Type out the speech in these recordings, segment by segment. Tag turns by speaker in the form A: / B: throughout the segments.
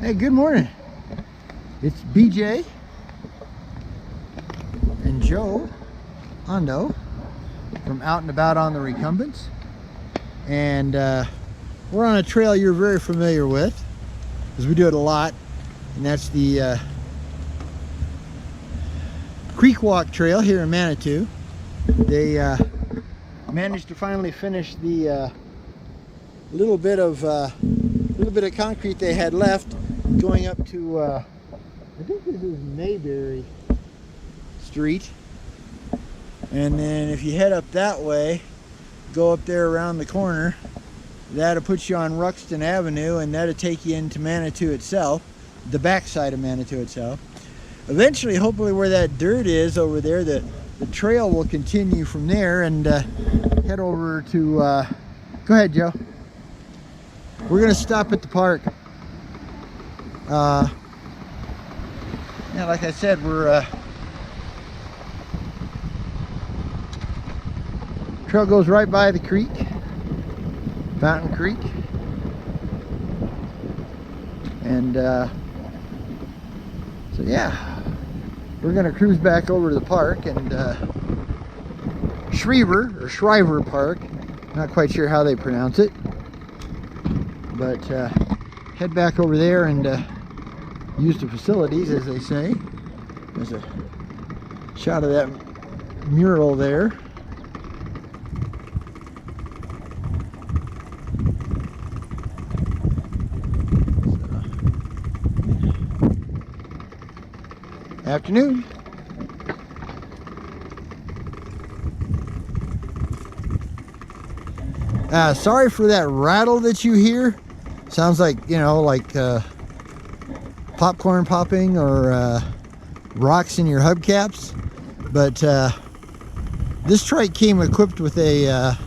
A: Hey, good morning. It's BJ and Joe Hondo from Out and About on the Recumbents. And we're on a trail you're very familiar with, because we do it a lot, and that's the Creek Walk Trail here in Manitou. They managed to finally finish the little bit of concrete they had left going up to I think this is Mayberry Street, and then if you head up that way, go up there around the corner, that'll put you on Ruxton Avenue, and that'll take you into Manitou itself, the backside of Manitou itself. Eventually, hopefully where that dirt is over there, the trail will continue from there and head over to go ahead, Joe. We're gonna stop at the park. Yeah, like I said, we're trail goes right by the creek, Fountain Creek, and so yeah, we're gonna cruise back over to the park and Shriver Park, not quite sure how they pronounce it, but head back over there and use the facilities, as they say. There's a shot of that mural there. So, afternoon. Sorry for that rattle that you hear. Sounds like, you know, like popcorn popping or rocks in your hubcaps. But this trike came equipped with a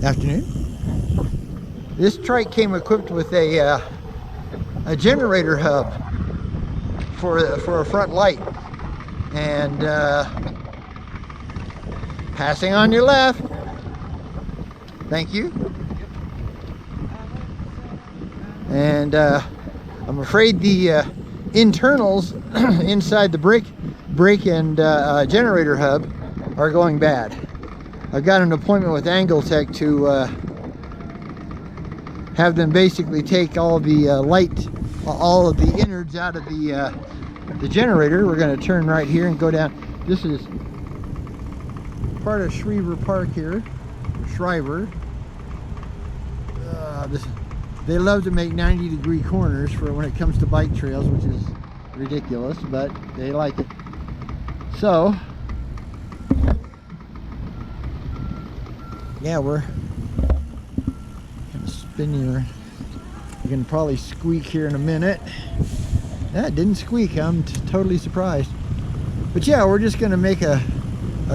A: afternoon. This trike came equipped with a generator hub for a front light, and passing on your left. Thank you. And I'm afraid the internals inside the brake and generator hub are going bad. I've got an appointment with Angle Tech to have them basically take all the all of the innards out of the generator. We're going to turn right here and go down. This is part of Shriver Park here, Shriver. They love to make 90-degree corners for when it comes to bike trails, which is ridiculous, but they like it. So, yeah, we're gonna spin you. You're gonna probably squeak here in a minute. That didn't squeak. I'm totally surprised. But yeah, we're just gonna make a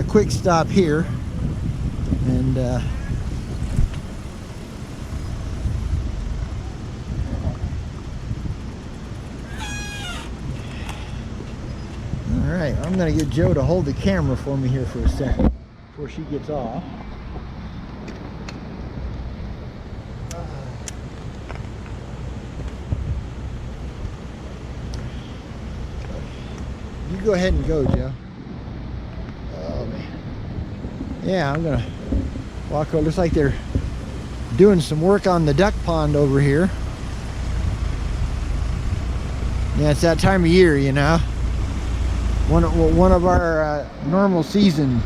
A: quick stop here, and alright, I'm going to get Joe to hold the camera for me here for a second before she gets off. You go ahead and go, Joe. Oh, man. Yeah, I'm going to walk over. Looks like they're doing some work on the duck pond over here. Yeah, it's that time of year, you know. One of our normal season,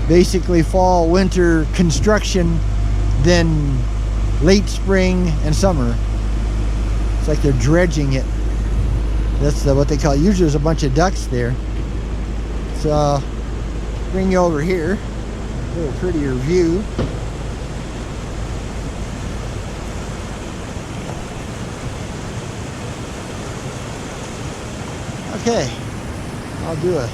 A: basically fall, winter construction, then late spring and summer. It's like they're dredging it. That's what they call it. Usually there's a bunch of ducks there. So bring you over here, a little prettier view. Okay, I'll do it.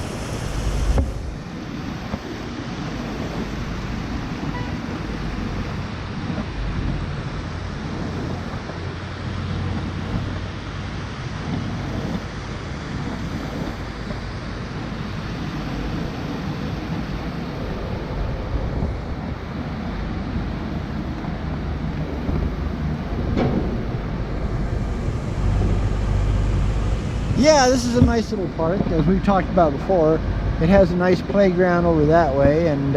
A: yeah, this is a nice little park, as we've talked about before. It has a nice playground over that way, and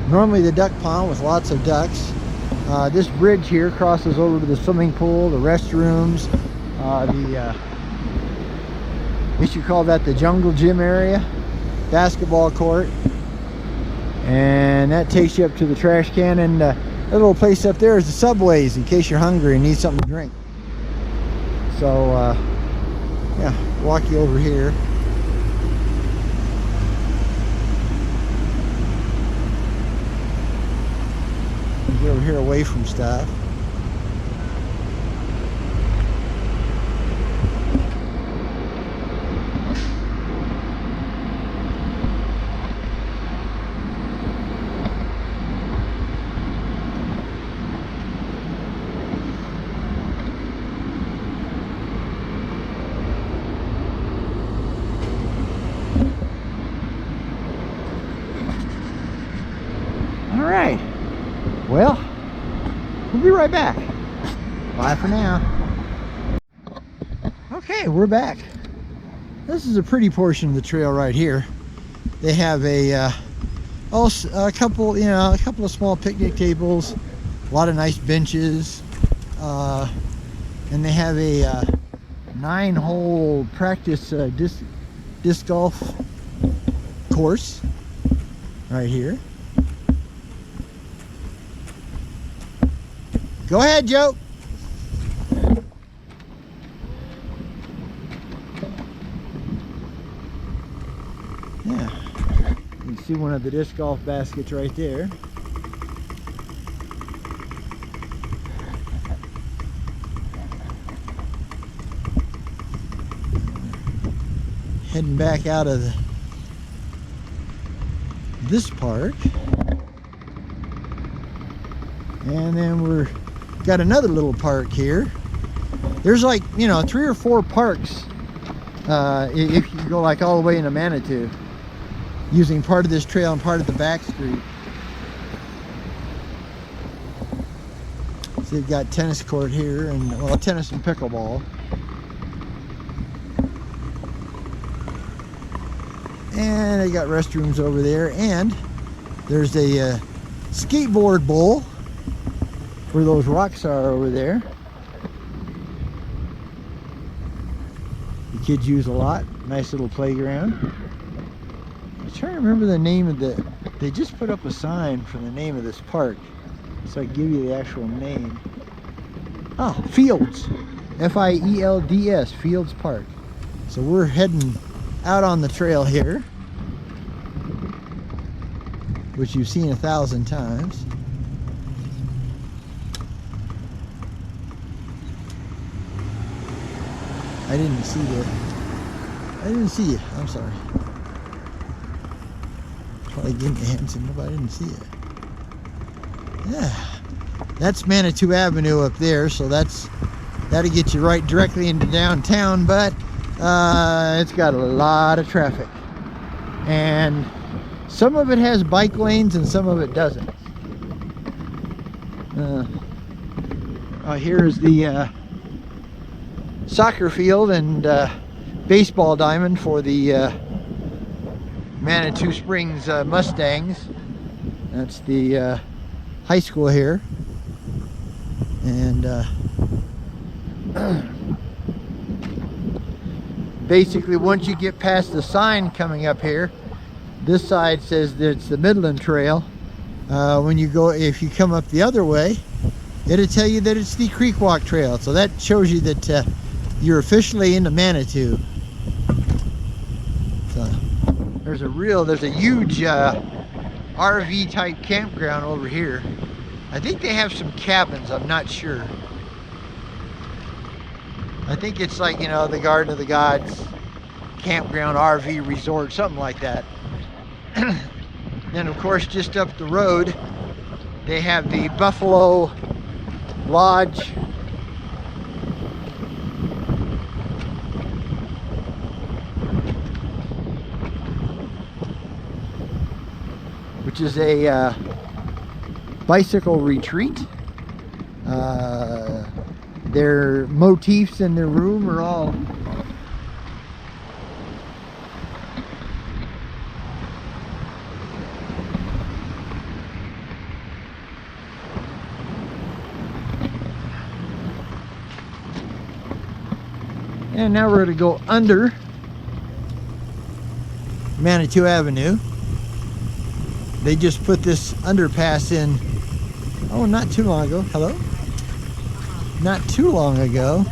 A: normally the duck pond with lots of ducks. This bridge here crosses over to the swimming pool, the restrooms, I guess you call that the jungle gym area, basketball court, and that takes you up to the trash can, and a little place up there is the Subways in case you're hungry and need something to drink. So yeah, walk you over here. Get over here away from stuff. All right. Well, we'll be right back. Bye for now. Okay, we're back. This is a pretty portion of the trail right here. They have a couple of small picnic tables, a lot of nice benches, and they have a 9-hole practice disc golf course right here. Go ahead, Joe. Yeah, you can see one of the disc golf baskets right there. Heading back out of this park, and then we're got another little park here. There's like, 3 or 4 parks if you go like all the way into Manitou, using part of this trail and part of the back street. So you've got tennis court here, and well, tennis and pickleball. And they got restrooms over there, and there's a skateboard bowl where those rocks are over there. The kids use a lot. Nice little playground. I'm trying to remember the name of they just put up a sign for the name of this park, so I can give you the actual name. Oh, Fields. F-I-E-L-D-S, Fields Park. So we're heading out on the trail here, which you've seen 1,000 times. I didn't see you. I'm sorry. Probably gave me a hand signal, but I didn't see it. Yeah, that's Manitou Avenue up there, so that'll get you right directly into downtown, but it's got a lot of traffic, and some of it has bike lanes and some of it doesn't. Here's the soccer field and baseball diamond for the Manitou Springs Mustangs. That's the high school here, and basically once you get past the sign coming up here, this side says that it's the Midland Trail. When you go, if you come up the other way, it'll tell you that it's the Creek Walk Trail. So that shows you that you're officially into Manitou. So there's a huge RV type campground over here. I think they have some cabins, I'm not sure. I think it's like, the Garden of the Gods campground RV resort, something like that. Then of course just up the road they have the Buffalo Lodge. Which is a bicycle retreat. Their motifs in their room are all And now we're going to go under Manitou Avenue. They just put this underpass in, oh, not too long ago. Hello? Not too long ago.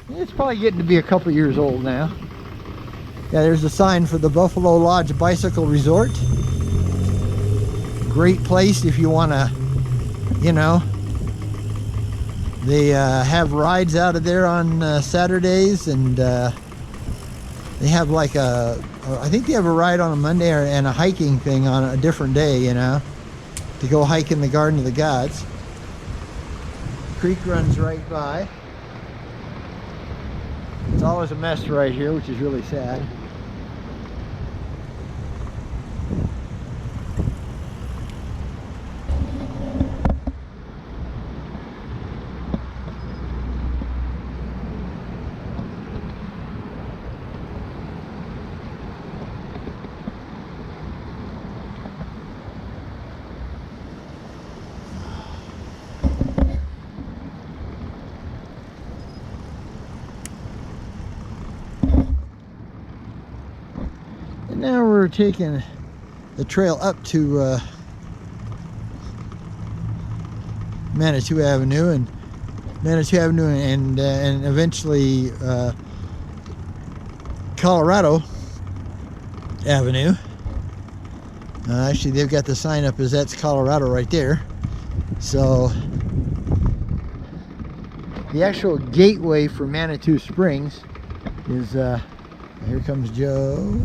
A: It's probably getting to be a couple years old now. Yeah, there's a sign for the Buffalo Lodge Bicycle Resort. Great place if you want to, you know, they have rides out of there on Saturdays, and they have like I think they have a ride on a Monday and a hiking thing on a different day, you know, to go hike in the Garden of the Gods. Creek runs right by. It's always a mess right here, which is really sad. Now we're taking the trail up to Manitou Avenue and eventually Colorado Avenue. Actually, they've got the sign up as that's Colorado right there. So the actual gateway for Manitou Springs is here comes Joe.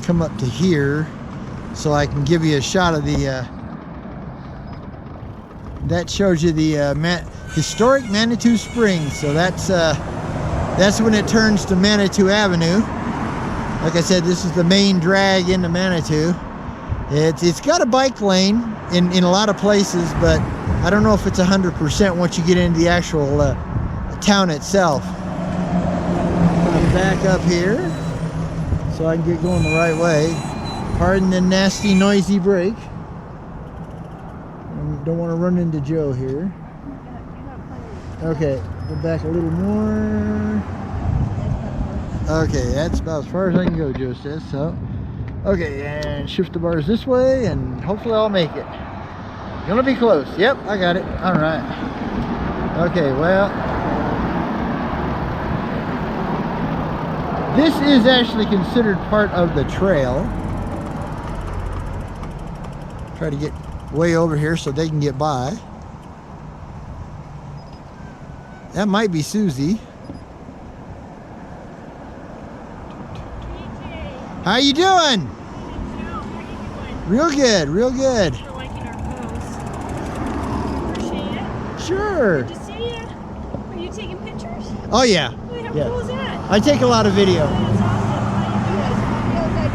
A: Come up to here so I can give you a shot of the that shows you the historic Manitou Springs. So that's when it turns to Manitou Avenue. Like I said, this is the main drag into Manitou. It's got a bike lane in a lot of places, but I don't know if it's 100% once you get into the actual town itself. I'm back up here so I can get going the right way. Pardon the nasty, noisy brake. Don't want to run into Joe here. Okay, go back a little more. Okay, that's about as far as I can go, Joe says. So, okay, and shift the bars this way, and hopefully I'll make it. Gonna be close. Yep, I got it. All right. Okay, well, this is actually considered part of the trail. Try to get way over here so they can get by. That might be Susie. How you doing? Real good, real good.
B: For liking our posts. Appreciate it.
A: Sure.
B: Good to see you. Are you taking pictures?
A: Oh yeah.
B: Wait, how
A: Yeah.
B: cool is that?
A: I take a lot of video.
B: That's awesome. How you doing?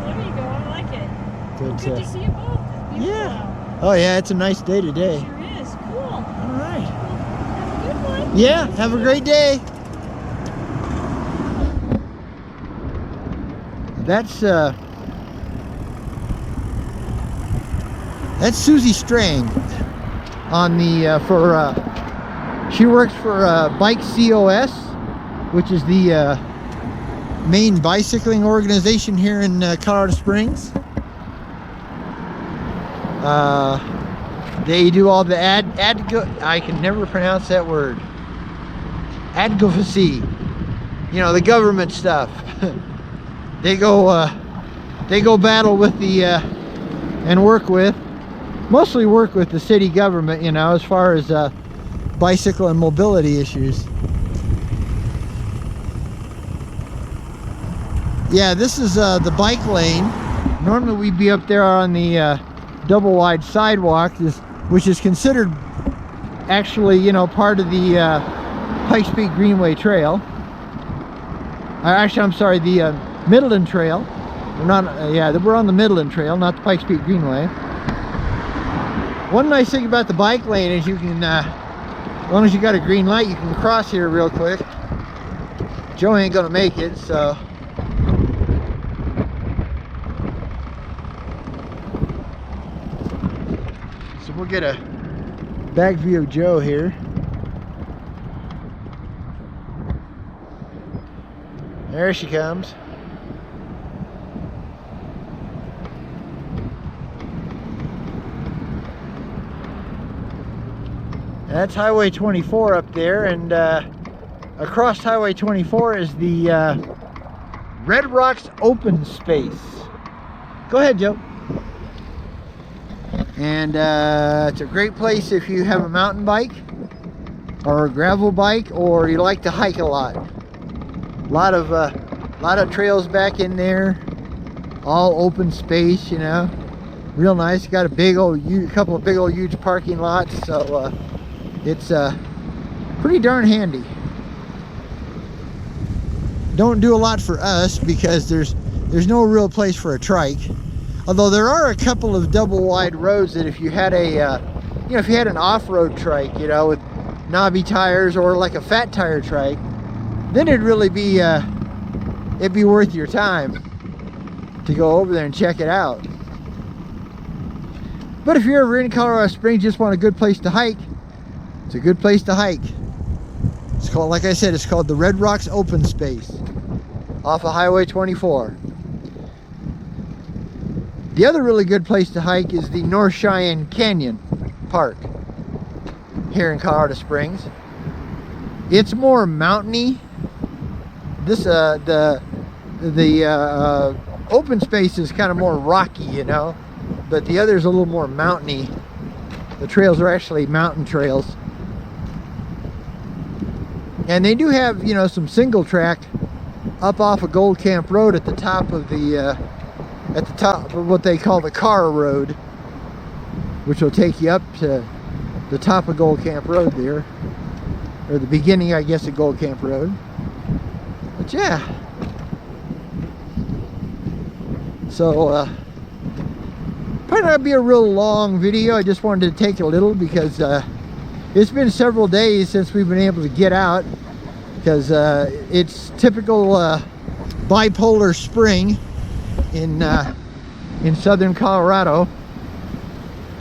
B: There you go. I like it.
A: Good
B: Good to see you both. It's beautiful
A: Yeah.
B: out.
A: Oh yeah, it's a nice day today.
B: Sure is. Cool.
A: All right.
B: Have a good one.
A: Yeah, have a great day. That's Susie Strang on the she works for Bike COS, which is the main bicycling organization here in Colorado Springs. They do all the I can never pronounce that word. Advocacy, you know, the government stuff. They go battle with the and mostly work with the city government, you know, as far as bicycle and mobility issues. Yeah, this is the bike lane. Normally we'd be up there on the double wide sidewalk, which is considered actually, you know, part of the Pikes Peak Greenway Trail. Actually, I'm sorry, the Midland Trail. We're not, yeah, we're on the Midland Trail, not the Pikes Peak Greenway. One nice thing about the bike lane is you can, as long as you got a green light, you can cross here real quick. Joe ain't gonna make it, so. So we'll get a back view of Joe here. There she comes. That's Highway 24 up there, and across Highway 24 is the Red Rocks open space. Go ahead, Joe. And it's a great place if you have a mountain bike or a gravel bike, or you like to hike a lot. A lot of trails back in there, all open space, you know, real nice. Got a big old, couple of big old huge parking lots, so it's pretty darn handy. Don't do a lot for us because there's no real place for a trike. Although there are a couple of double wide roads that if you had a, you know, if you had an off-road trike, you know, with knobby tires or like a fat tire trike, then it'd really be, it'd be worth your time to go over there and check it out. But if you're ever in Colorado Springs, just want a good place to hike, it's a good place to hike. It's called, like I said, it's called the Red Rocks Open Space off of Highway 24. The other really good place to hike is the North Cheyenne Canyon Park here in Colorado Springs. It's more mountainy. This the open space is kind of more rocky, you know, but the other is a little more mountainy. The trails are actually mountain trails. And they do have, you know, some single track up off of Gold Camp Road at the top of the, at the top of what they call the car road, which will take you up to the top of Gold Camp Road there, or the beginning, I guess, of Gold Camp Road. But yeah, so probably not be a real long video. I just wanted to take a little because it's been several days since we've been able to get out, because it's typical bipolar spring in southern Colorado.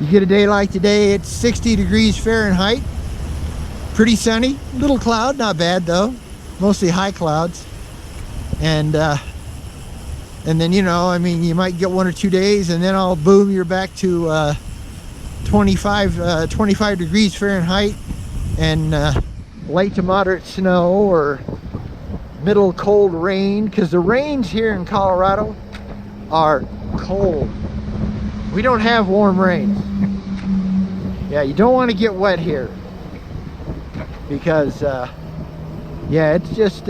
A: You get a day like today, it's 60 degrees Fahrenheit, pretty sunny, little cloud, not bad though, mostly high clouds. And then, you know, I mean, you might get 1 or 2 days and then I'll boom, you're back to 25 degrees Fahrenheit and light to moderate snow or middle cold rain, because the rains here in Colorado are cold. We don't have warm rains. Yeah, you don't want to get wet here because yeah, it's just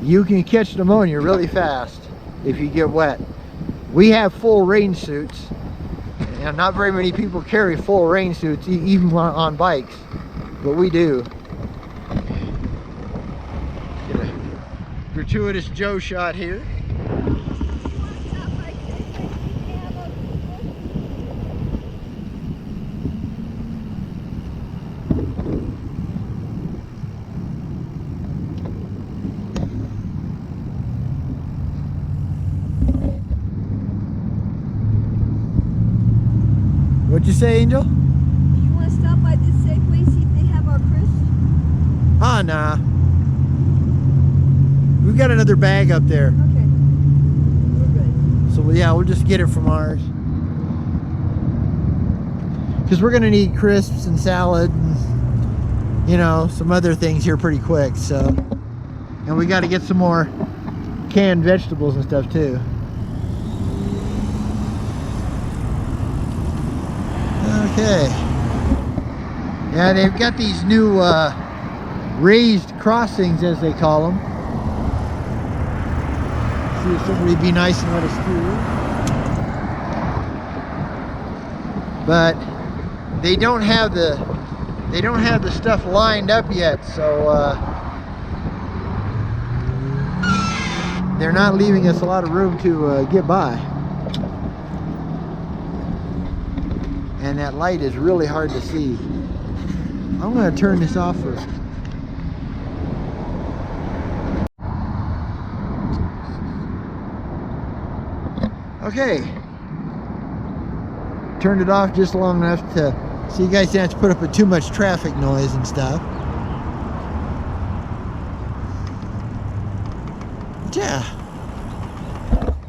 A: you can catch pneumonia really fast if you get wet. We have full rain suits, and not very many people carry full rain suits even on bikes, but we do. Get a gratuitous Joe shot here. What'd you say, Angel?
B: You want to stop by this Safeway, see if they have our crisps?
A: Ah, nah. We've got another bag up there.
B: Okay. We're good.
A: So, yeah, we'll just get it from ours. Because we're going to need crisps and salad and, you know, some other things here pretty quick, so. And we got to get some more canned vegetables and stuff, too. Okay. Yeah, they've got these new raised crossings, as they call them. See if somebody be nice and let us through. But they don't have the they don't have the stuff lined up yet, so they're not leaving us a lot of room to get by. And that light is really hard to see. I'm going to turn this off for... Okay. Turned it off just long enough to so you guys don't have to put up with too much traffic noise and stuff. But yeah.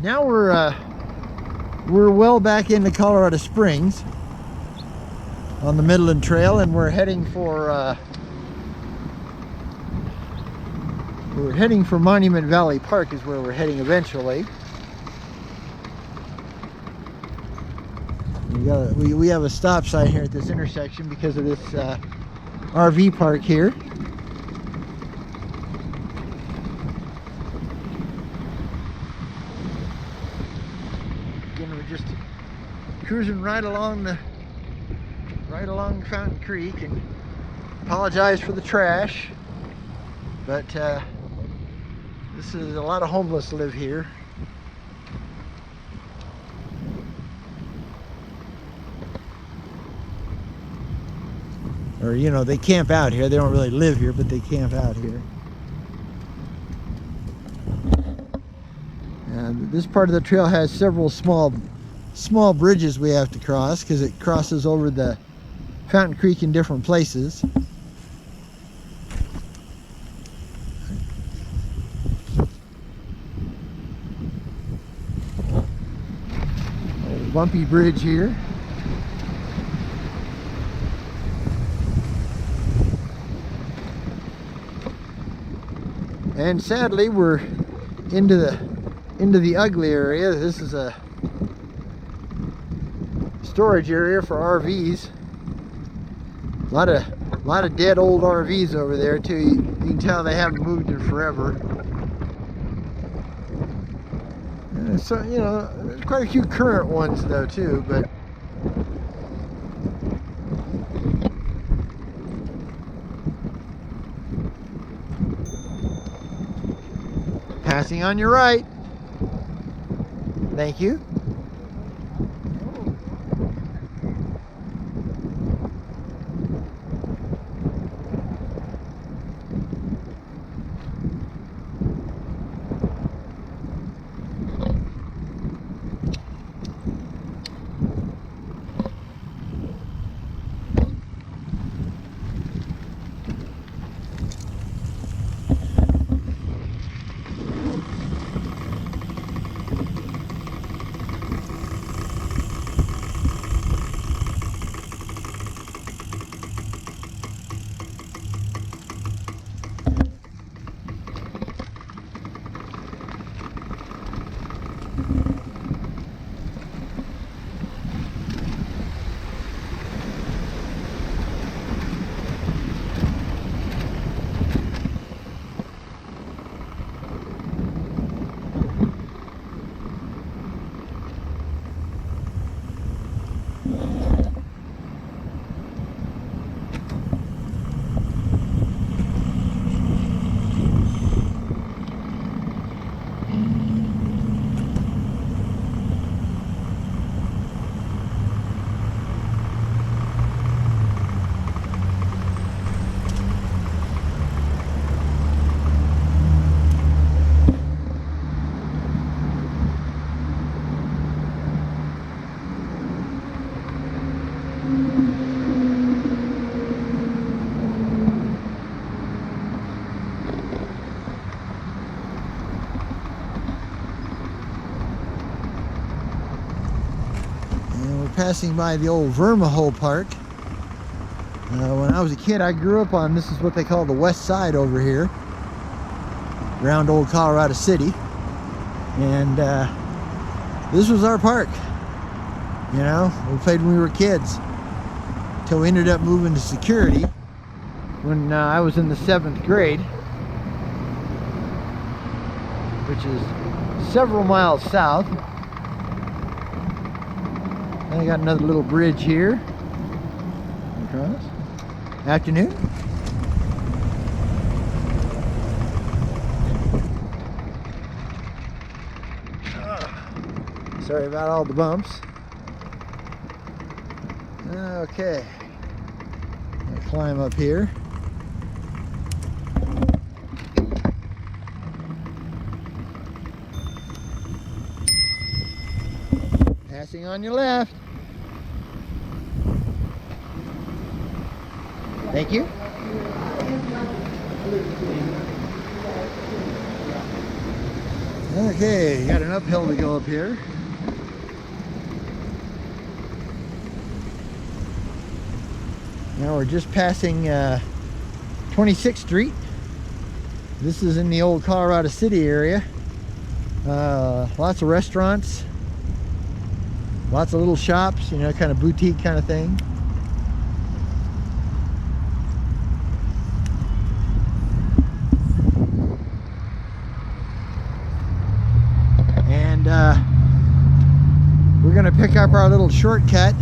A: Now we're well back into Colorado Springs on the Midland Trail, and we're heading for Monument Valley Park is where we're heading eventually. We have a stop sign here at this intersection because of this RV park here. Again, we're just cruising right along Fountain Creek, and apologize for the trash, but this is a lot of homeless live here. Or, you know, they camp out here. They don't really live here, but they camp out here. And this part of the trail has several small bridges we have to cross because it crosses over the Fountain Creek in different places. Old bumpy bridge here. And sadly, we're into the ugly area. This is a storage area for RVs. A lot of dead old RVs over there too. You can tell they haven't moved in forever. So, you know, there's quite a few current ones though too, but passing on your right. Thank you. Passing by the old Vermihole Park. When I was a kid, I grew up on, this is what they call the west side over here, around old Colorado City, and this was our park. You know, we played when we were kids until we ended up moving to security when I was in the 7th grade, which is several miles south. I got another little bridge here across. Afternoon. Sorry about all the bumps. Okay. I'll climb up here. Passing on your left. Thank you. Okay, got an uphill to go up here. Now we're just passing 26th Street. This is in the old Colorado City area. Lots of restaurants, lots of little shops, you know, kind of boutique kind of thing. And we're going to pick up our little shortcut.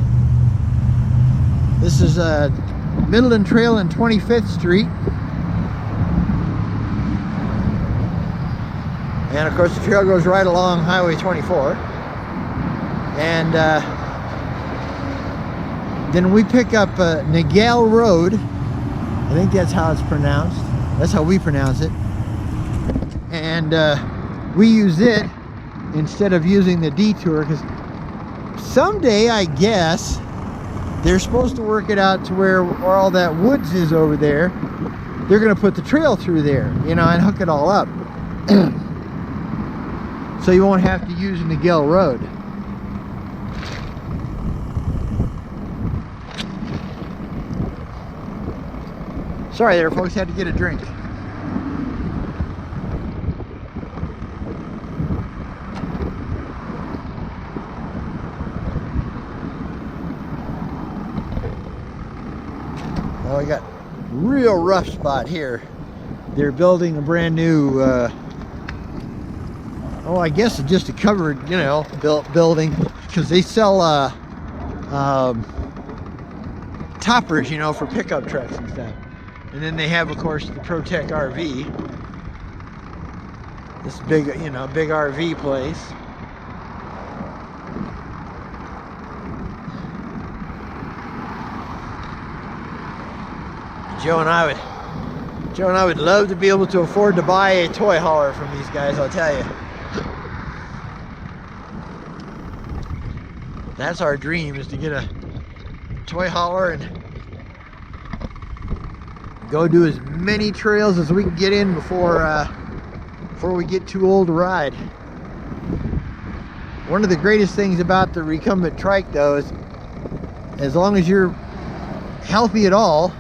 A: This is Midland Trail and 25th Street. And of course the trail goes right along Highway 24. And then we pick up Nagale Road. I think that's how it's pronounced. That's how we pronounce it. And we use it instead of using the detour, because someday, I guess, they're supposed to work it out to where all that woods is over there. They're going to put the trail through there, you know, and hook it all up. So you won't have to use Nagale Road. Sorry there, folks, had to get a drink. Oh, we got real rough spot here. They're building a brand new, oh, I guess it's just a covered, you know, building, because they sell toppers, you know, for pickup trucks and stuff. And then they have, of course, the ProTech RV. This big, you know, big RV place. Joe and I would love to be able to afford to buy a toy hauler from these guys, I'll tell you. That's our dream, is to get a toy hauler and go do as many trails as we can get in before we get too old to ride. One of the greatest things about the recumbent trike, though, is as long as you're healthy at all,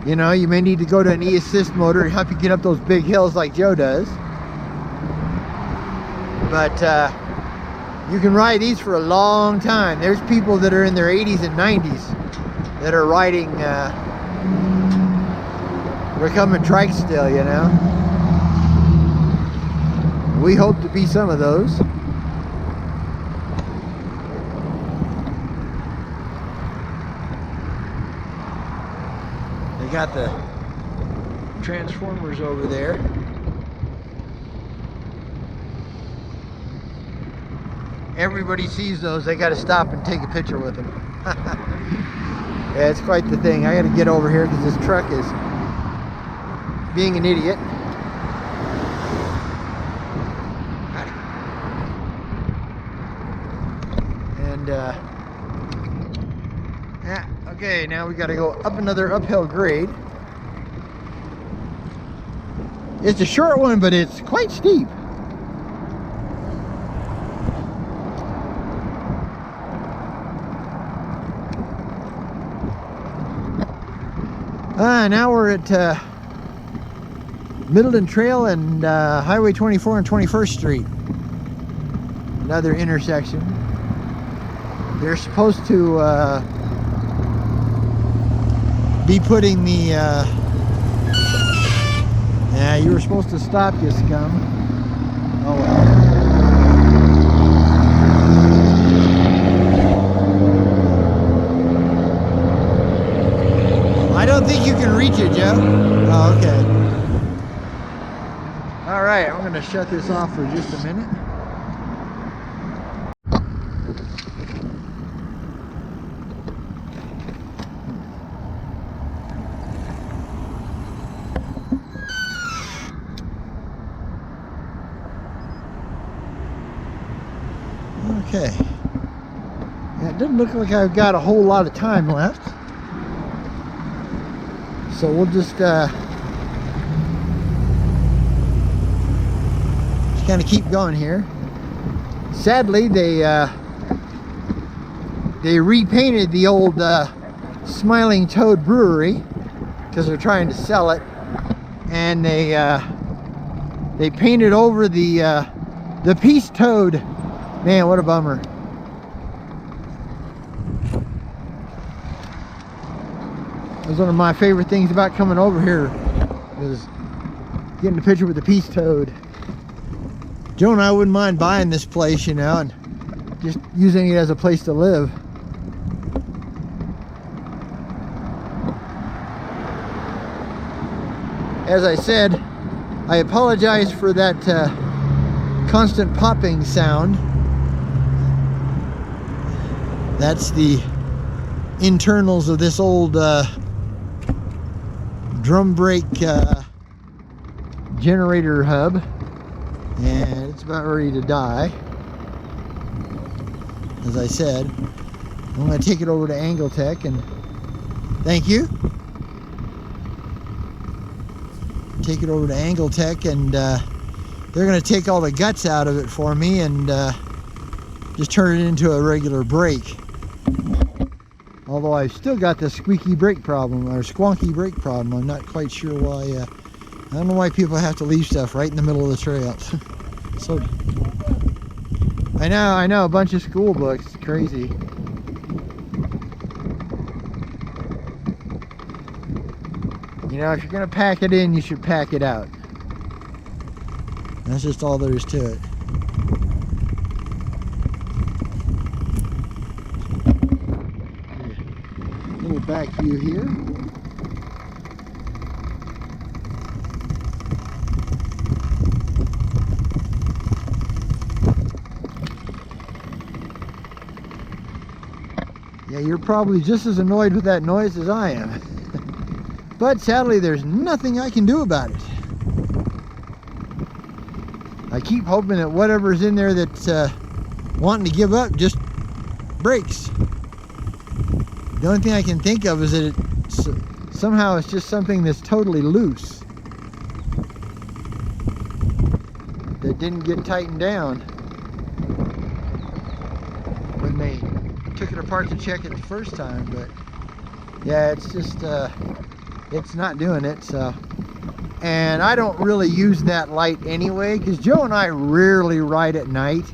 A: you know, you may need to go to an e-assist motor to help you get up those big hills like Joe does. But you can ride these for a long time. There's people that are in their 80s and 90s that are riding recumbent trikes still, you know. We hope to be some of those. They got the transformers over there. Everybody sees those, they got to stop and take a picture with them. Yeah, it's quite the thing. I got to get over here because this truck is being an idiot. And yeah, okay, now we got to go up another uphill grade. It's a short one, but it's quite steep. Now we're at Midland Trail and Highway 24 and 21st Street. Another intersection. They're supposed to be putting the... yeah, you were supposed to stop, you scum. Oh well. reach it, Joe? Oh, okay. All right, I'm gonna shut this off for just a minute. Okay. Yeah, it doesn't look like I've got a whole lot of time left. So we'll just kind of keep going here. Sadly, they repainted the old Smiling Toad Brewery because they're trying to sell it, and they painted over the Peace Toad. Man, what a bummer. It was one of my favorite things about coming over here, was getting a picture with the Peace Toad. Joe and I wouldn't mind buying this place, you know, and just using it as a place to live. As I said, I apologize for that constant popping sound. That's the internals of this old drum brake generator hub, and it's about ready to die. As I said, I'm going to take it over to Angletech, and thank you. Take it over to Angletech, and they're going to take all the guts out of it for me and just turn it into a regular brake. Although I've still got the squeaky brake problem, or squonky brake problem. I'm not quite sure why. I don't know why people have to leave stuff right in the middle of the trail. So, I know, a bunch of school books. It's crazy. You know, if you're gonna pack it in, you should pack it out. That's just all there is to it. Little back view here. Yeah, you're probably just as annoyed with that noise as I am. But sadly, there's nothing I can do about it. I keep hoping that whatever's in there that's wanting to give up just breaks. The only thing I can think of is that somehow it's just something that's totally loose, that didn't get tightened down when they took it apart to check it the first time. But yeah, it's just it's not doing it. So, and I don't really use that light anyway, because Joe and I rarely ride at night.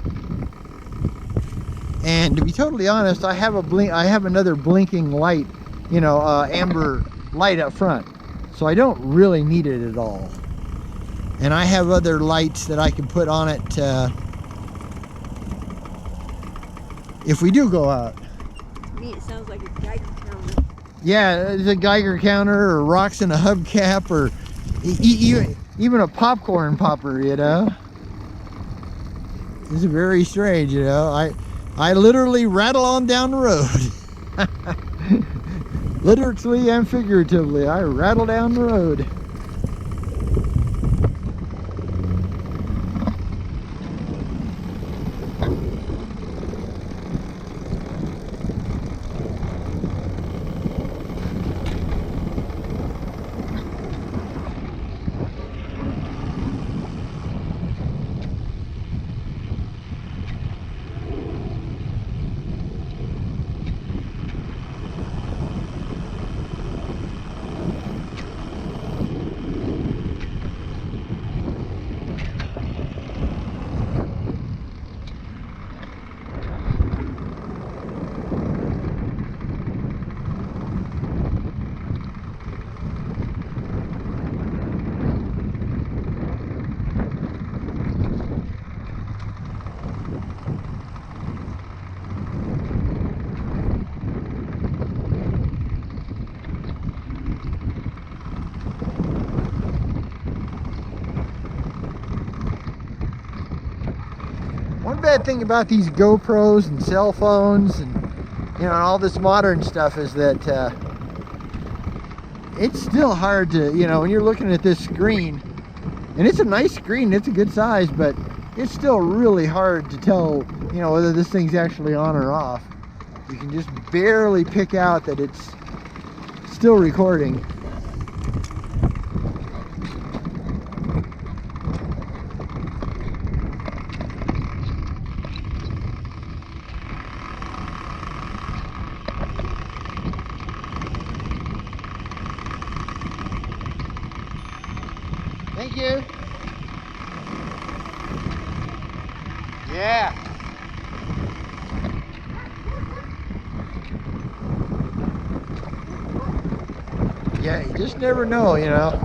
A: And to be totally honest, I have another blinking light, you know, amber light up front, so I don't really need it at all. And I have other lights that I can put on it if we do go out.
B: To me, it sounds like a Geiger counter.
A: Yeah, it's a Geiger counter, or rocks in a hubcap, or even a popcorn popper, you know. This is very strange, you know. I literally rattle on down the road. Literally and figuratively, I rattle down the road. One bad thing about these GoPros and cell phones and you know all this modern stuff is that it's still hard to, you know, when you're looking at this screen, and it's a nice screen, it's a good size, but it's still really hard to tell, you know, whether this thing's actually on or off. You can just barely pick out that it's still recording. Thank you. Yeah. Yeah, you just never know, you know.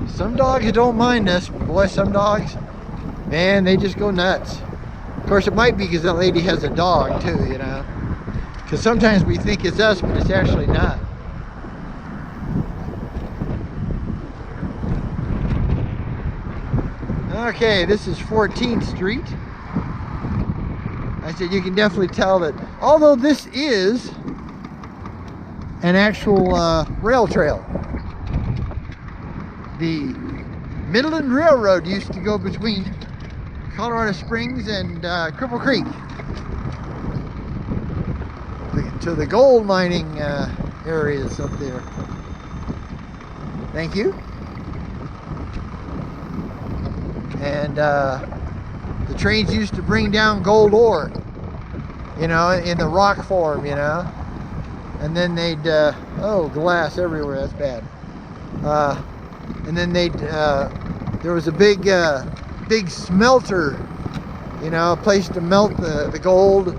A: Some dogs don't mind us, but boy, some dogs, man, they just go nuts. Of course, it might be because that lady has a dog too, you know. Because sometimes we think it's us, but it's actually not. Okay, this is 14th Street. I said you can definitely tell that, although this is an actual rail trail. The Midland Railroad used to go between Colorado Springs and Cripple Creek to the gold mining areas up there. Thank you. And the trains used to bring down gold ore, you know, in the rock form, you know. And then they'd, oh, glass everywhere, that's bad. And then they'd, there was a big, big smelter, you know, a place to melt the gold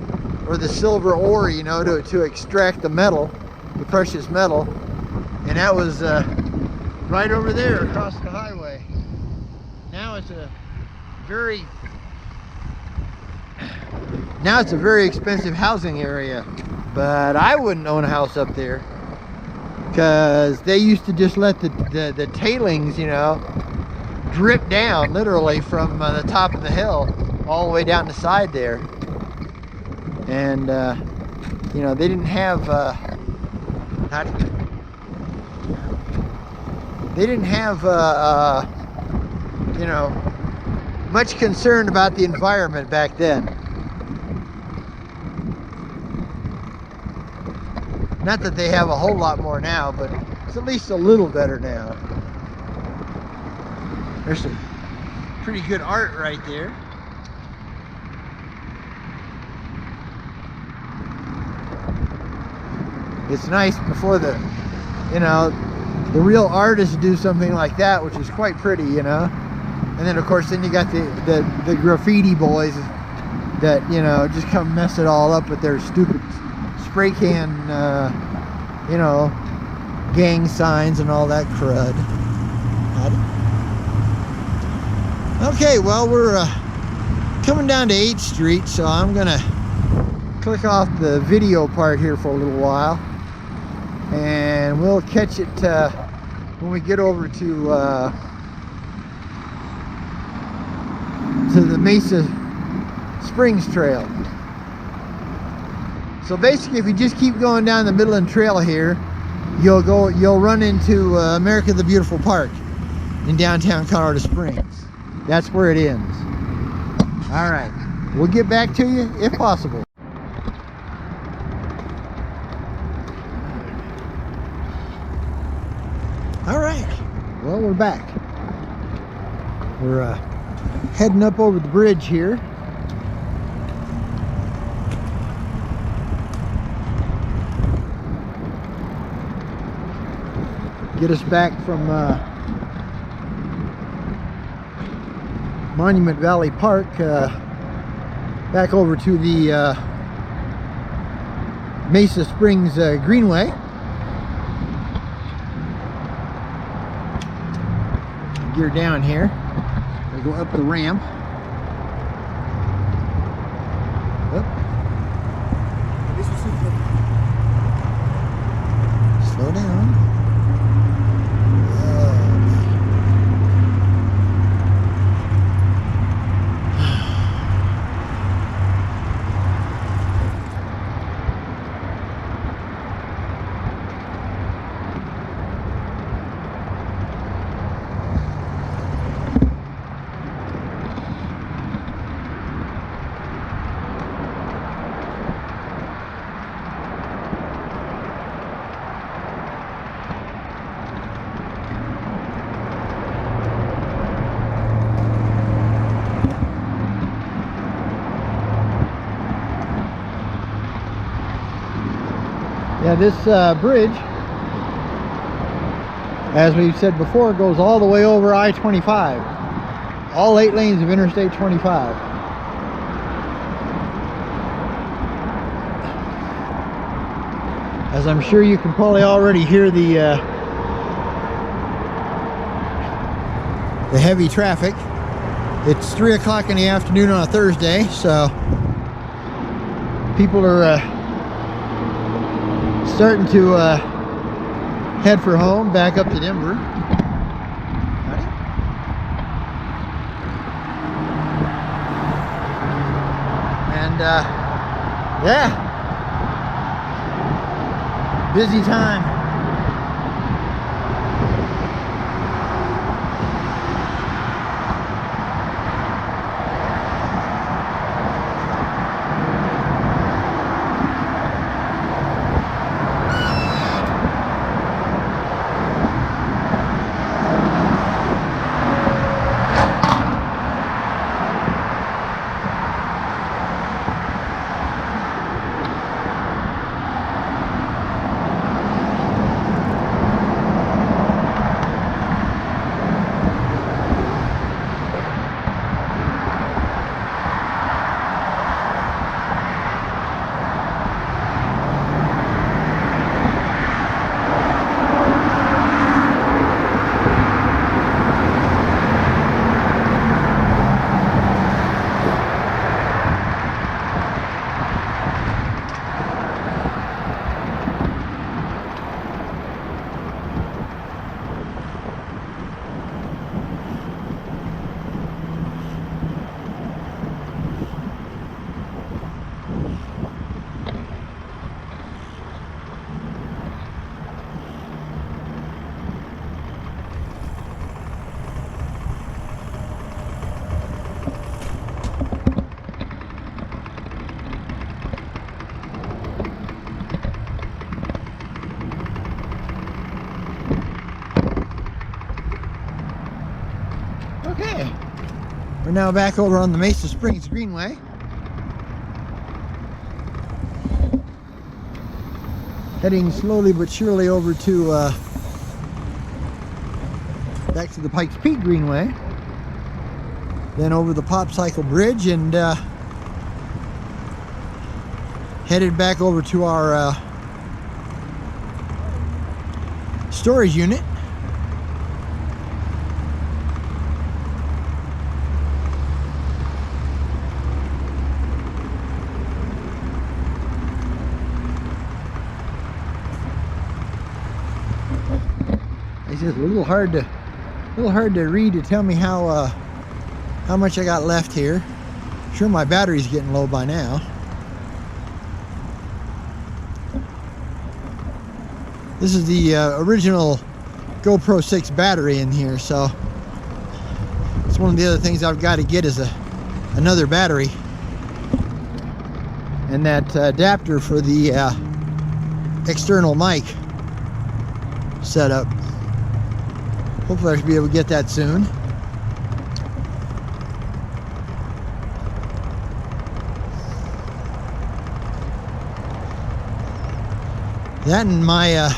A: or the silver ore, you know, to extract the metal, the precious metal. And that was right over there across the highway. Now it's a very expensive housing area, but I wouldn't own a house up there because they used to just let the tailings, you know, drip down literally from the top of the hill all the way down the side there. And you know, they didn't have you know, much concern about the environment back then. Not that they have a whole lot more now, but it's at least a little better now. There's some pretty good art right there. It's nice before the, you know, the real artists do something like that, which is quite pretty, you know. And then of course, then you got the graffiti boys that, you know, just come mess it all up with their stupid spray can, you know, gang signs and all that crud. Okay, well, we're coming down to 8th Street, so I'm gonna click off the video part here for a little while, and we'll catch it when we get over to the Mesa Springs Trail. So basically, if you just keep going down the Midland Trail here, you'll run into America the Beautiful Park in downtown Colorado Springs. That's where it ends. All right, we'll get back to you if possible. All right, well, we're back. We're heading up over the bridge here. Get us back from Monument Valley Park back over to the Mesa Springs Greenway. Gear down here. We go up the ramp. Slow down. Yeah, this bridge, as we've said before, goes all the way over I-25. All 8 lanes of Interstate 25. As I'm sure you can probably already hear the heavy traffic. It's 3 o'clock in the afternoon on a Thursday, so people are starting to head for home, back up to Denver. And yeah, busy time. Okay, we're now back over on the Mesa Springs Greenway. Heading slowly but surely over to back to the Pikes Peak Greenway, then over the Pop Cycle Bridge, and headed back over to our storage unit. It's just a little hard to read to tell me how much I got left here. Sure, my battery's getting low by now. This is the original GoPro 6 battery in here, so it's one of the other things I've got to get is another battery, and that adapter for the external mic setup. Hopefully I should be able to get that soon. That and my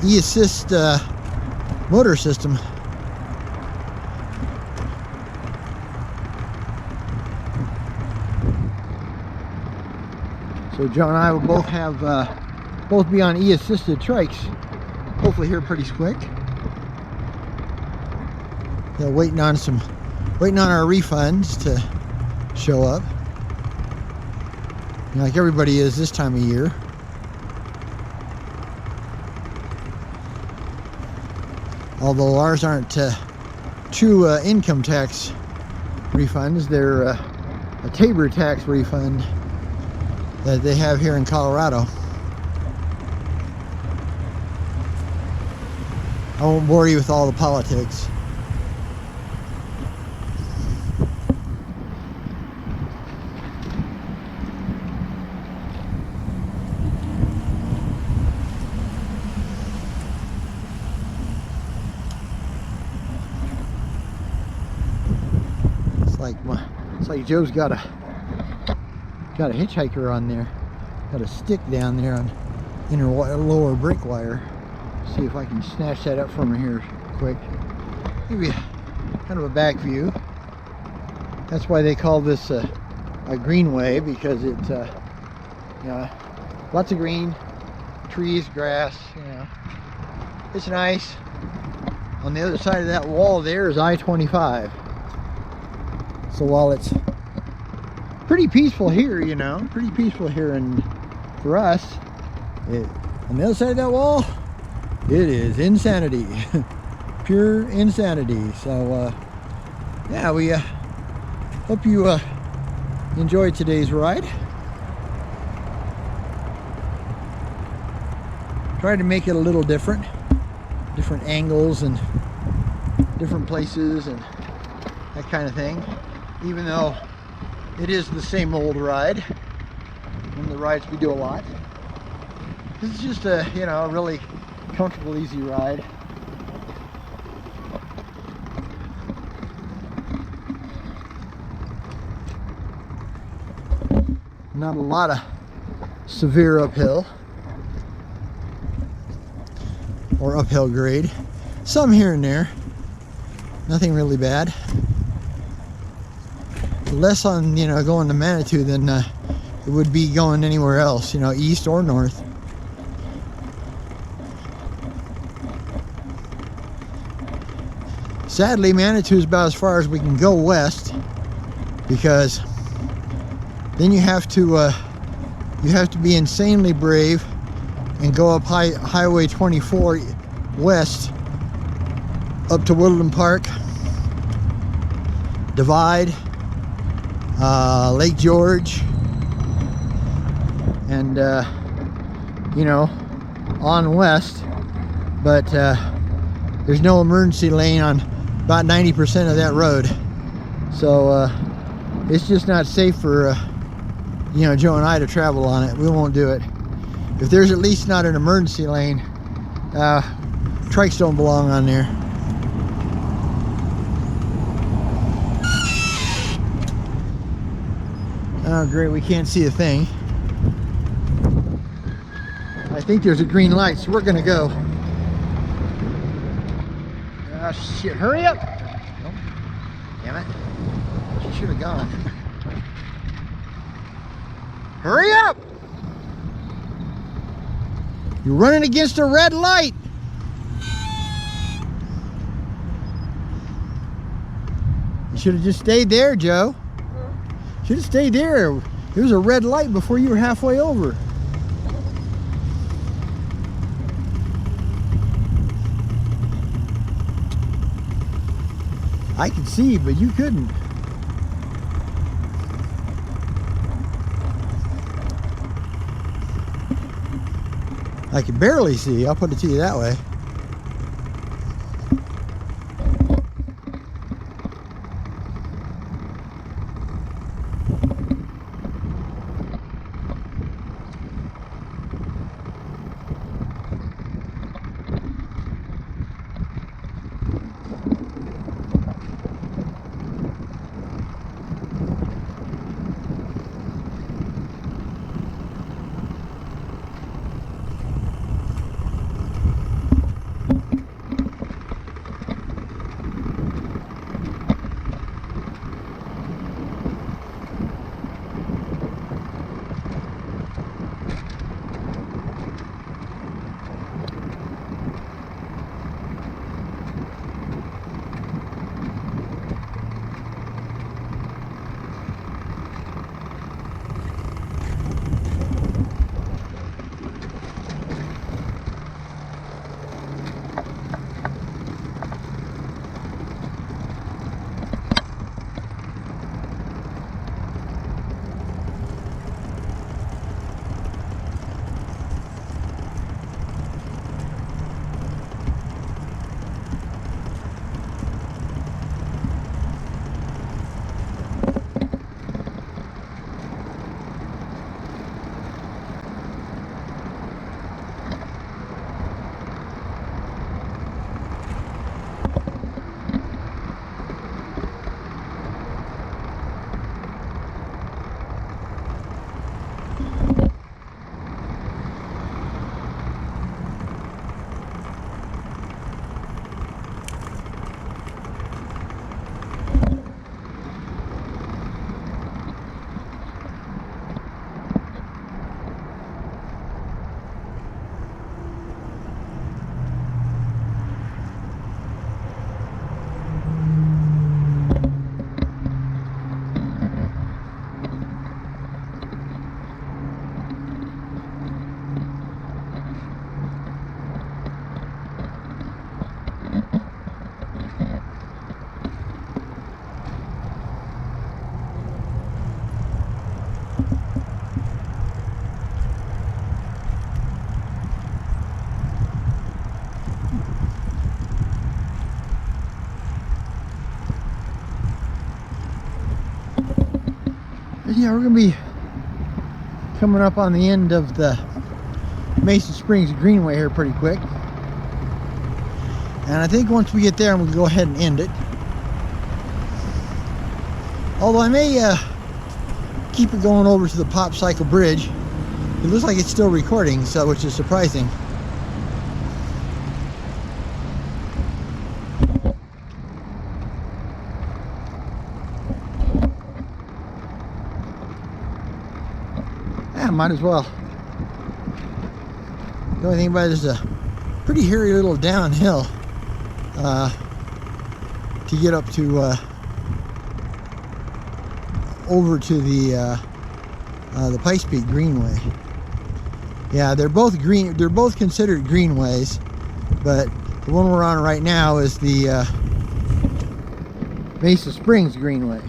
A: e-assist motor system. So Joe and I will both have both be on e-assisted trikes. Hopefully here pretty quick. Yeah, waiting on our refunds to show up. You know, like everybody is this time of year. Although ours aren't true income tax refunds, they're a Tabor tax refund that they have here in Colorado. I won't bore you with all the politics. It's like Joe's got a hitchhiker on there. got a stick down there on inner lower brake wire. See if I can snatch that up from here quick. Give you kind of a back view. That's why they call this a greenway, because it's you know, lots of green, trees, grass. You know, it's nice. On the other side of that wall there is I-25. So while it's pretty peaceful here, you know, pretty peaceful here, and for us, on the other side of that wall, it is insanity. Pure insanity. So yeah, we hope you enjoyed today's ride. Tried to make it a little different angles and different places and that kind of thing, even though it is the same old ride. One of the rides we do a lot. This is just a, you know, a really comfortable, easy ride. Not a lot of severe uphill or uphill grade. Some here and there. Nothing really bad. Less on, you know, going to Manitou than it would be going anywhere else, you know, east or north. Sadly, Manitou is about as far as we can go west, because then you have to be insanely brave and go up Highway 24 west up to Woodland Park, Divide, Lake George, and you know, on west. But there's no emergency lane on about 90% of that road, so it's just not safe for you know, Joe and I to travel on it. We won't do it. If there's at least not an emergency lane, trikes don't belong on there. Oh great, we can't see a thing. I think there's a green light, so we're gonna go. Ah shit, hurry up! Nope. Damn it. She should have gone. Hurry up! You're running against a red light. You should have just stayed there, Joe. Should have stayed there. There was a red light before you were halfway over. I could see, but you couldn't. I could barely see, I'll put it to you that way. Yeah, we're gonna be coming up on the end of the Mesa Springs Greenway here pretty quick. And I think once we get there, I'm gonna go ahead and end it. Although I may keep it going over to the Pop Cycle Bridge. It looks like it's still recording, so which is surprising. Yeah, might as well. The only thing about it is a pretty hairy little downhill to get up to over to the Pikes Peak Greenway. Yeah, they're both green. They're both considered greenways, but the one we're on right now is the Mesa Springs Greenway.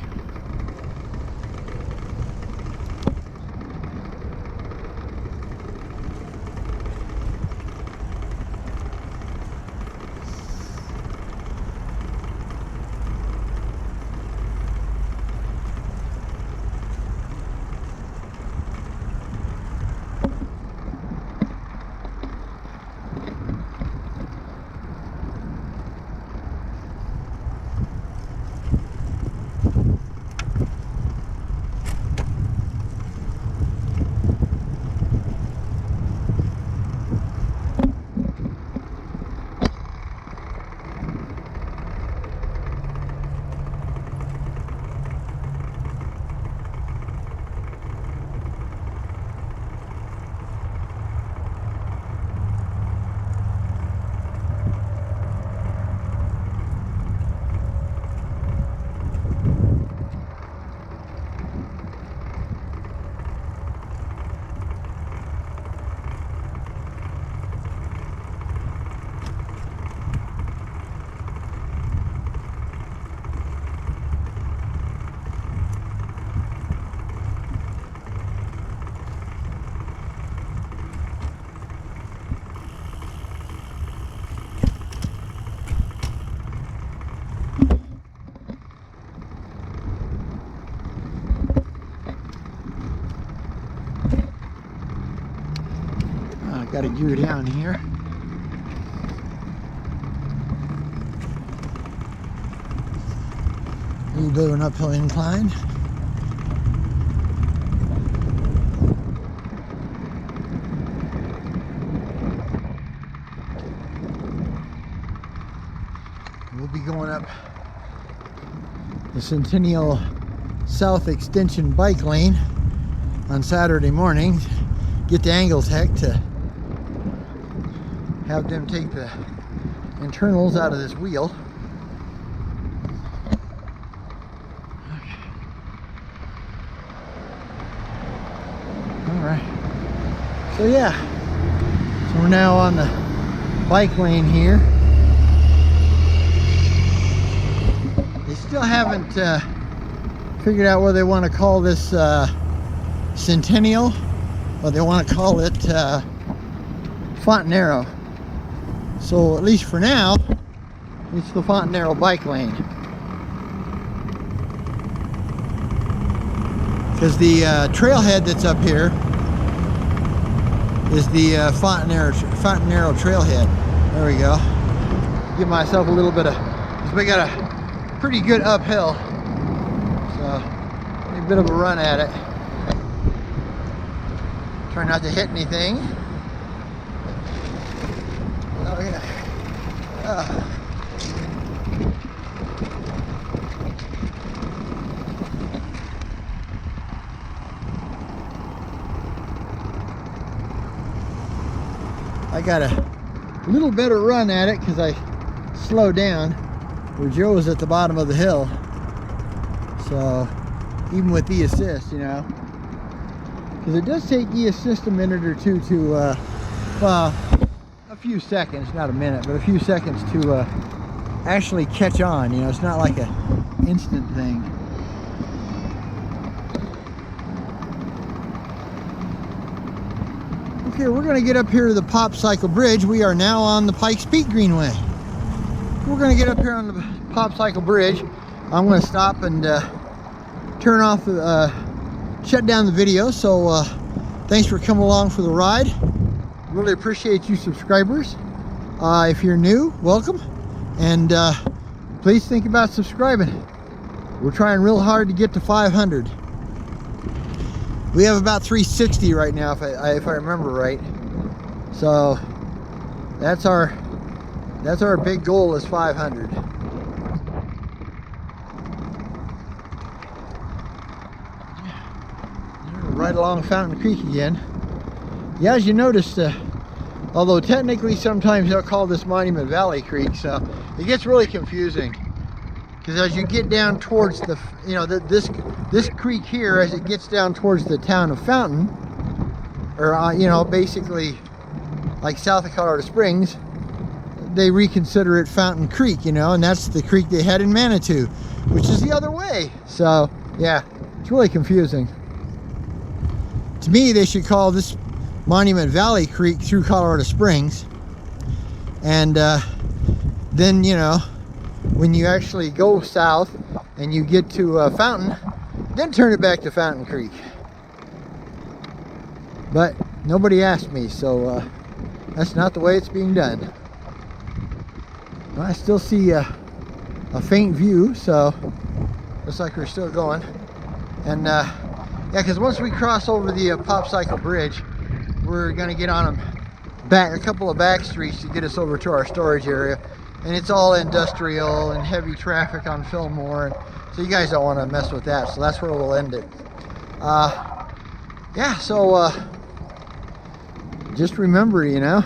A: Got to gear down here. A little bit of an uphill incline. We'll be going up the Centennial South Extension bike lane on Saturday morning. Get the Angles-Heck to have them take the internals out of this wheel. Okay. All right. So yeah, so we're now on the bike lane here. They still haven't figured out whether they want to call this Centennial or they want to call it Fontanero. So at least for now, it's the Fontanero bike lane. Because the trailhead that's up here is the Fontanero trailhead. There we go. Give myself a little bit of, because we got a pretty good uphill. So, a bit of a run at it. Try not to hit anything. Oh yeah. I got a little better run at it because I slowed down where Joe was at the bottom of the hill. So even with e-assist, you know, because it does take e-assist a minute or two to well, a few seconds, not a minute, but a few seconds to actually catch on. You know, it's not like an instant thing. Okay, we're going to get up here to the Pop Cycle Bridge. We are now on the Pikes Peak Greenway. We're going to get up here on the Pop Cycle Bridge. I'm going to stop and turn off shut down the video. So thanks for coming along for the ride. Really appreciate you subscribers. If you're new, welcome, and please think about subscribing. We're trying real hard to get to 500. We have about 360 right now, if I remember right. So that's our big goal, is 500. Right along Fountain Creek again. Yeah, as you noticed, although technically sometimes they'll call this Monument Valley Creek, so it gets really confusing. Because as you get down towards the, you know, this creek here, as it gets down towards the town of Fountain, or you know, basically like south of Colorado Springs, they reconsider it Fountain Creek, you know, and that's the creek they had in Manitou, which is the other way. So yeah, it's really confusing. To me, they should call this Monument Valley Creek through Colorado Springs, and then, you know, when you actually go south and you get to Fountain, then turn it back to Fountain Creek. But nobody asked me, so that's not the way it's being done. Well, I still see a faint view, so looks like we're still going. And yeah, because once we cross over the Popsicle Bridge, we're gonna get on a couple of back streets to get us over to our storage area, and it's all industrial and heavy traffic on Fillmore, and so you guys don't want to mess with that. So that's where we'll end it. Yeah, so just remember, you know,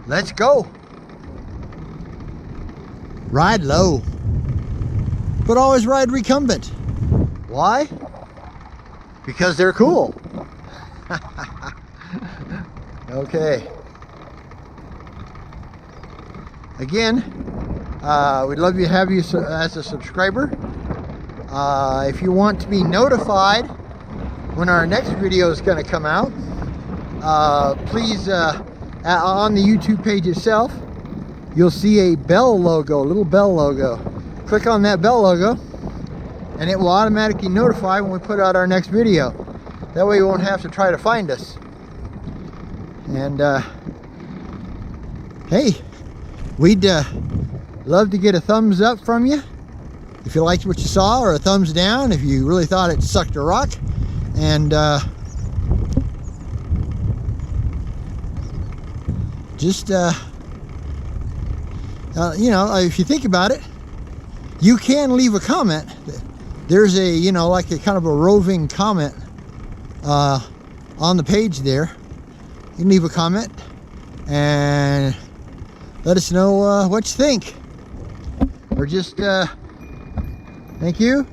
A: let's go. Ride low, but always ride recumbent. Why? Because they're cool. Okay. Again, we'd love to have you as a subscriber. If you want to be notified when our next video is going to come out, please, on the YouTube page itself, you'll see a bell logo, a little bell logo. Click on that bell logo, and it will automatically notify when we put out our next video. That way you won't have to try to find us. And hey, we'd love to get a thumbs up from you if you liked what you saw, or a thumbs down if you really thought it sucked a rock. And just you know, if you think about it, you can leave a comment. There's a, you know, like a kind of a roving comment on the page there. You can leave a comment and let us know what you think, or just thank you.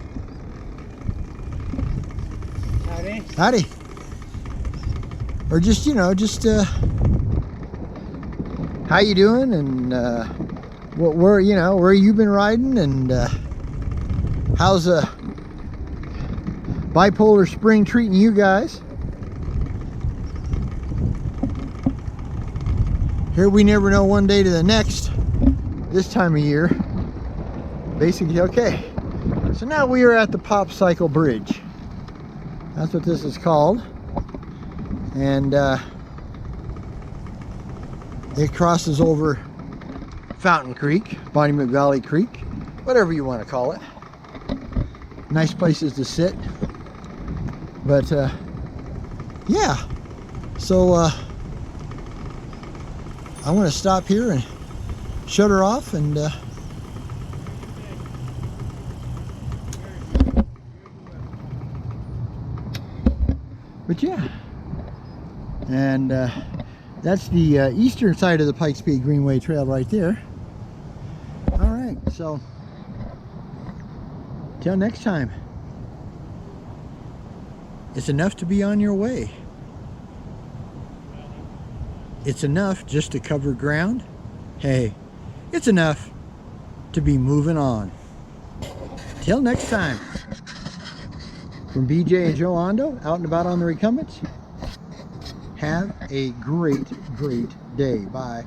B: Howdy.
A: Howdy. Or just, you know, just how you doing, and where, you know, where you've been riding, and how's bipolar spring treating you guys. Here we never know, one day to the next, this time of year. Basically, okay. So now we are at the Popsicle Bridge. That's what this is called. And it crosses over Fountain Creek, Monument Valley Creek, whatever you want to call it. Nice places to sit. But yeah, so I want to stop here and shut her off, and but yeah, and that's the eastern side of the Pikes Peak Greenway Trail right there. All right, so till next time, it's enough to be on your way. It's enough just to cover ground. Hey, it's enough to be moving on. Till next time, from BJ and Joe Ondo, out and about on the Recumbents, have a great, great day. Bye.